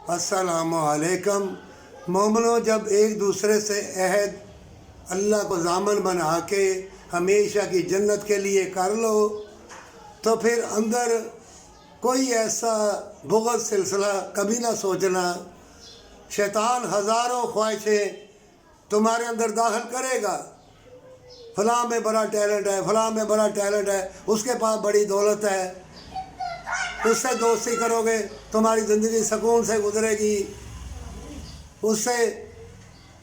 السلام علیکم مومنوں، جب ایک دوسرے سے عہد اللہ کو ضامن بنا کے ہمیشہ کی جنت کے لیے کر لو تو پھر اندر کوئی ایسا بغض سلسلہ کبھی نہ سوچنا۔ شیطان ہزاروں خواہشیں تمہارے اندر داخل کرے گا، فلاں میں بڑا ٹیلنٹ ہے، فلاں میں بڑا ٹیلنٹ ہے، اس کے پاس بڑی دولت ہے، اس سے دوستی کرو گے تمہاری زندگی سکون سے گزرے گی، اس سے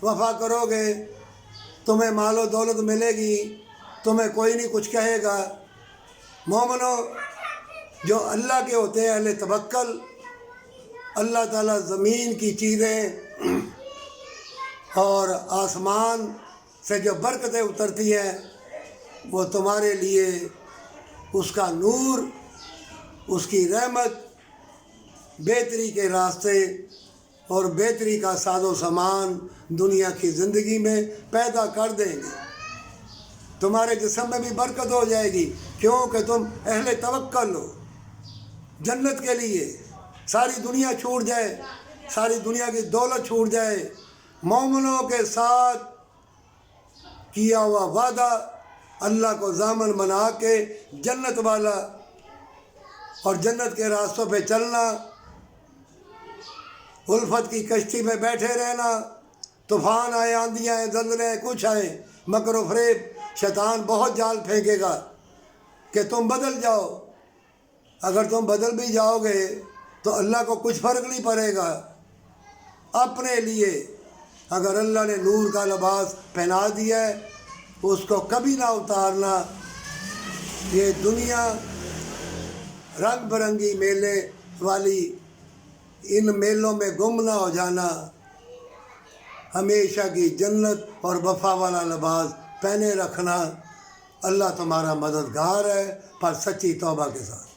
وفا کرو گے تمہیں مال و دولت ملے گی، تمہیں کوئی نہیں کچھ کہے گا۔ مومنو، جو اللہ کے ہوتے ہیں اہل توکل، اللہ تعالیٰ زمین کی چیزیں اور آسمان سے جو برکتیں اترتی ہیں وہ تمہارے لیے اس کا نور، اس کی رحمت، بہتری کے راستے اور بہتری کا ساز و سامان دنیا کی زندگی میں پیدا کر دیں گے۔ تمہارے جسم میں بھی برکت ہو جائے گی، کیونکہ تم اہل توکل ہو۔ جنت کے لیے ساری دنیا چھوٹ جائے، ساری دنیا کی دولت چھوٹ جائے، مومنوں کے ساتھ کیا ہوا وعدہ اللہ کو ضامن بنا کے جنت والا اور جنت کے راستوں پہ چلنا، الفت کی کشتی میں بیٹھے رہنا، طوفان آئے، آندیاں آئیں، زلزلے آئیں، کچھ آئیں، مکر و فریب، شیطان بہت جال پھینکے گا کہ تم بدل جاؤ۔ اگر تم بدل بھی جاؤ گے تو اللہ کو کچھ فرق نہیں پڑے گا۔ اپنے لیے اگر اللہ نے نور کا لباس پہنا دیا ہے اس کو کبھی نہ اتارنا۔ یہ دنیا رنگ برنگی میلے والی، ان میلوں میں گم نہ ہو جانا، ہمیشہ کی جنت اور وفا والا لباس پہنے رکھنا۔ اللہ تمہارا مددگار ہے، پر سچی توبہ کے ساتھ۔